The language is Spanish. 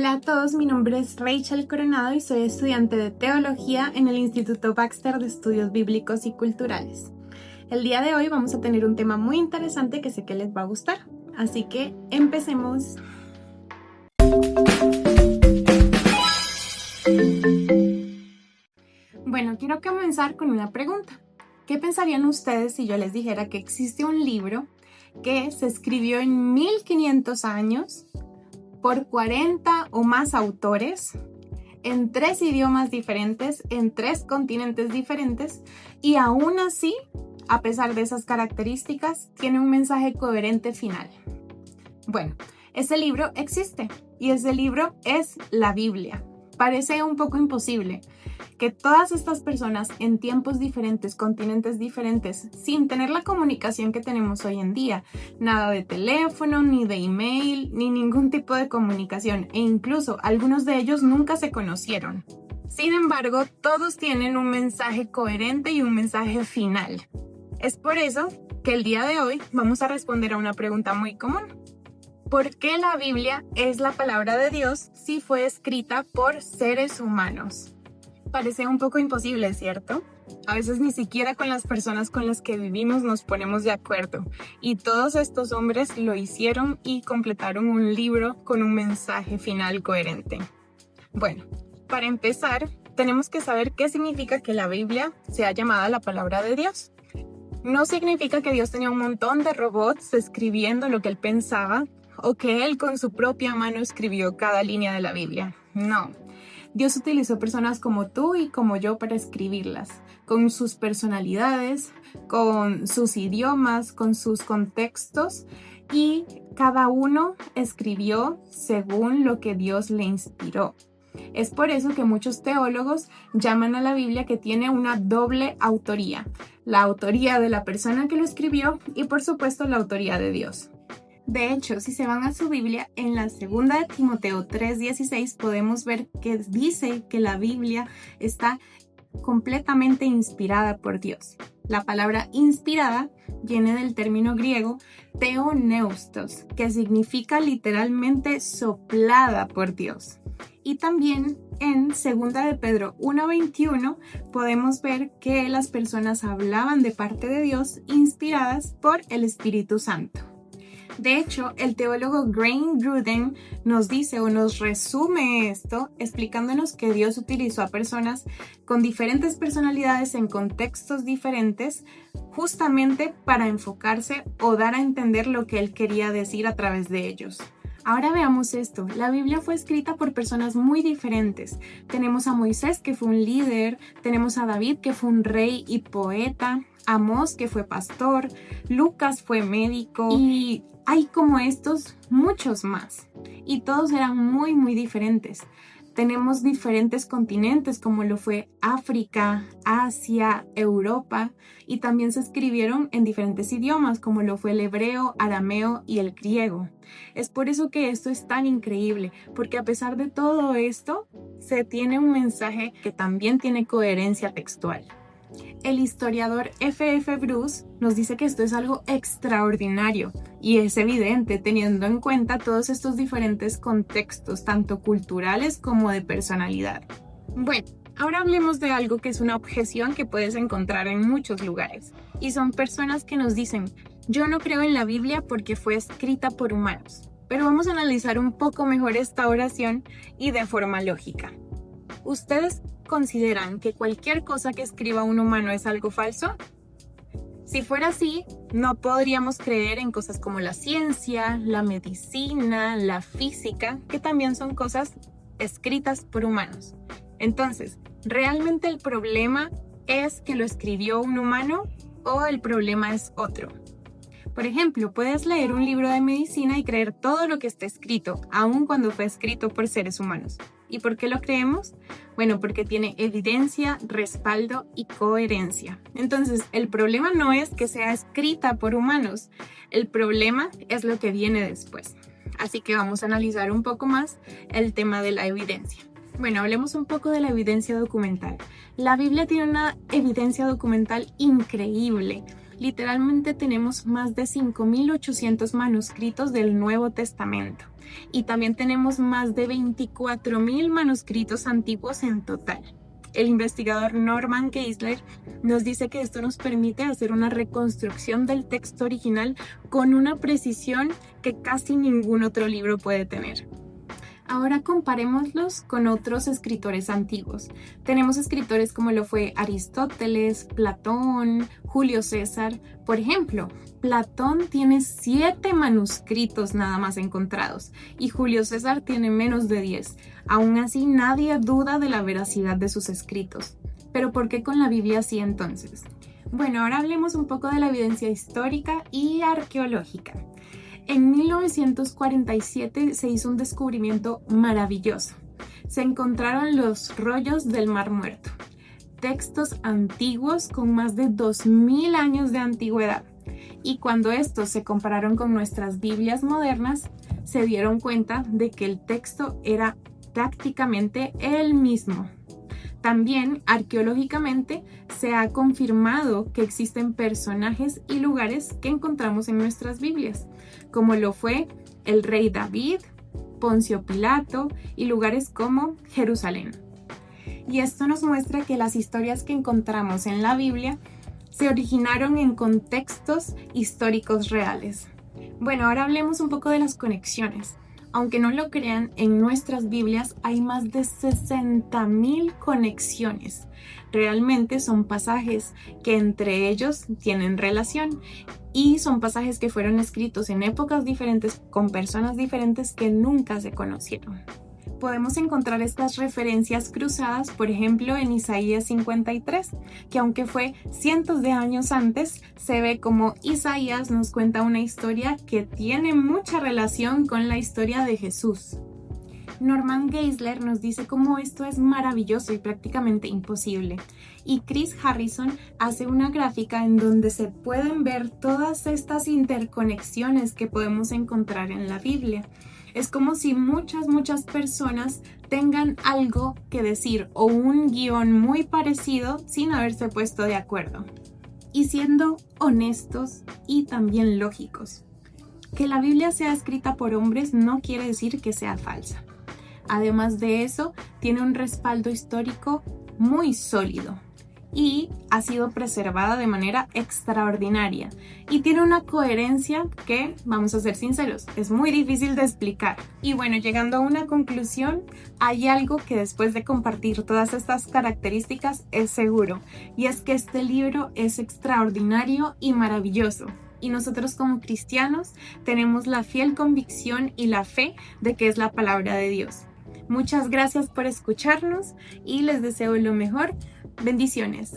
Hola a todos, mi nombre es Rachel Coronado y soy estudiante de Teología en el Instituto Baxter de Estudios Bíblicos y Culturales. El día de hoy vamos a tener un tema muy interesante que sé que les va a gustar, así que empecemos. Bueno, quiero comenzar con una pregunta. ¿Qué pensarían ustedes si yo les dijera que existe un libro que se escribió en 1500 años por 40 o más autores, en 3 idiomas diferentes, en 3 continentes diferentes, y aún así, a pesar de esas características, tiene un mensaje coherente final? Bueno, ese libro existe y ese libro es la Biblia. Parece un poco imposible que todas estas personas en tiempos diferentes, continentes diferentes, sin tener la comunicación que tenemos hoy en día, nada de teléfono, ni de email, ni ningún tipo de comunicación, e incluso algunos de ellos nunca se conocieron. Sin embargo, todos tienen un mensaje coherente y un mensaje final. Es por eso que el día de hoy vamos a responder a una pregunta muy común. ¿Por qué la Biblia es la palabra de Dios si fue escrita por seres humanos? Parece un poco imposible, ¿cierto? A veces ni siquiera con las personas con las que vivimos nos ponemos de acuerdo. Y todos estos hombres lo hicieron y completaron un libro con un mensaje final coherente. Bueno, para empezar, tenemos que saber qué significa que la Biblia sea llamada la palabra de Dios. No significa que Dios tenía un montón de robots escribiendo lo que él pensaba o que él con su propia mano escribió cada línea de la Biblia. No. Dios utilizó personas como tú y como yo para escribirlas, con sus personalidades, con sus idiomas, con sus contextos, y cada uno escribió según lo que Dios le inspiró. Es por eso que muchos teólogos llaman a la Biblia que tiene una doble autoría, la autoría de la persona que lo escribió y por supuesto la autoría de Dios. De hecho, si se van a su Biblia, en la segunda de Timoteo 3:16 podemos ver que dice que la Biblia está completamente inspirada por Dios. La palabra inspirada viene del término griego theoneustos, que significa literalmente soplada por Dios. Y también en 2 de Pedro 1:21 podemos ver que las personas hablaban de parte de Dios inspiradas por el Espíritu Santo. De hecho, el teólogo Wayne Grudem nos dice o nos resume esto explicándonos que Dios utilizó a personas con diferentes personalidades en contextos diferentes justamente para enfocarse o dar a entender lo que él quería decir a través de ellos. Ahora veamos esto. La Biblia fue escrita por personas muy diferentes. Tenemos a Moisés, que fue un líder, tenemos a David, que fue un rey y poeta, Amós, que fue pastor, Lucas fue médico, y hay como estos muchos más. Y todos eran muy, muy diferentes. Tenemos diferentes continentes como lo fue África, Asia, Europa, y también se escribieron en diferentes idiomas como lo fue el hebreo, arameo y el griego. Es por eso que esto es tan increíble, porque a pesar de todo esto, se tiene un mensaje que también tiene coherencia textual. El historiador F.F. Bruce nos dice que esto es algo extraordinario y es evidente teniendo en cuenta todos estos diferentes contextos, tanto culturales como de personalidad. Bueno, ahora hablemos de algo que es una objeción que puedes encontrar en muchos lugares, y son personas que nos dicen: yo no creo en la Biblia porque fue escrita por humanos. Pero vamos a analizar un poco mejor esta oración y de forma lógica. ¿Ustedes consideran que cualquier cosa que escriba un humano es algo falso? Si fuera así, no podríamos creer en cosas como la ciencia, la medicina, la física, que también son cosas escritas por humanos. Entonces, ¿realmente el problema es que lo escribió un humano o el problema es otro? Por ejemplo, puedes leer un libro de medicina y creer todo lo que está escrito, aun cuando fue escrito por seres humanos. ¿Y por qué lo creemos? Bueno, porque tiene evidencia, respaldo y coherencia. Entonces, el problema no es que sea escrita por humanos, el problema es lo que viene después. Así que vamos a analizar un poco más el tema de la evidencia. Bueno, hablemos un poco de la evidencia documental. La Biblia tiene una evidencia documental increíble. Literalmente tenemos más de 5.800 manuscritos del Nuevo Testamento y también tenemos más de 24.000 manuscritos antiguos en total. El investigador Norman Geisler nos dice que esto nos permite hacer una reconstrucción del texto original con una precisión que casi ningún otro libro puede tener. Ahora comparémoslos con otros escritores antiguos. Tenemos escritores como lo fue Aristóteles, Platón, Julio César. Por ejemplo, Platón tiene 7 manuscritos nada más encontrados y Julio César tiene menos de 10. Aún así, nadie duda de la veracidad de sus escritos. ¿Pero por qué con la Biblia sí entonces? Bueno, ahora hablemos un poco de la evidencia histórica y arqueológica. En 1947 se hizo un descubrimiento maravilloso. Se encontraron los rollos del Mar Muerto, textos antiguos con más de 2000 años de antigüedad. Y cuando estos se compararon con nuestras Biblias modernas, se dieron cuenta de que el texto era prácticamente el mismo. También, arqueológicamente, se ha confirmado que existen personajes y lugares que encontramos en nuestras Biblias, como lo fue el rey David, Poncio Pilato y lugares como Jerusalén. Y esto nos muestra que las historias que encontramos en la Biblia se originaron en contextos históricos reales. Bueno, ahora hablemos un poco de las conexiones. Aunque no lo crean, en nuestras Biblias hay más de 60.000 conexiones. Realmente son pasajes que entre ellos tienen relación y son pasajes que fueron escritos en épocas diferentes con personas diferentes que nunca se conocieron. Podemos encontrar estas referencias cruzadas, por ejemplo, en Isaías 53, que aunque fue cientos de años antes, se ve como Isaías nos cuenta una historia que tiene mucha relación con la historia de Jesús. Norman Geisler nos dice cómo esto es maravilloso y prácticamente imposible. Y Chris Harrison hace una gráfica en donde se pueden ver todas estas interconexiones que podemos encontrar en la Biblia. Es como si muchas personas tengan algo que decir o un guión muy parecido sin haberse puesto de acuerdo. Y siendo honestos y también lógicos. Que la Biblia sea escrita por hombres no quiere decir que sea falsa. Además de eso, tiene un respaldo histórico muy sólido y ha sido preservada de manera extraordinaria y tiene una coherencia que, vamos a ser sinceros, es muy difícil de explicar. Y bueno, llegando a una conclusión, hay algo que después de compartir todas estas características es seguro, y es que este libro es extraordinario y maravilloso. Y nosotros como cristianos tenemos la fiel convicción y la fe de que es la palabra de Dios. Muchas gracias por escucharnos y les deseo lo mejor. Bendiciones.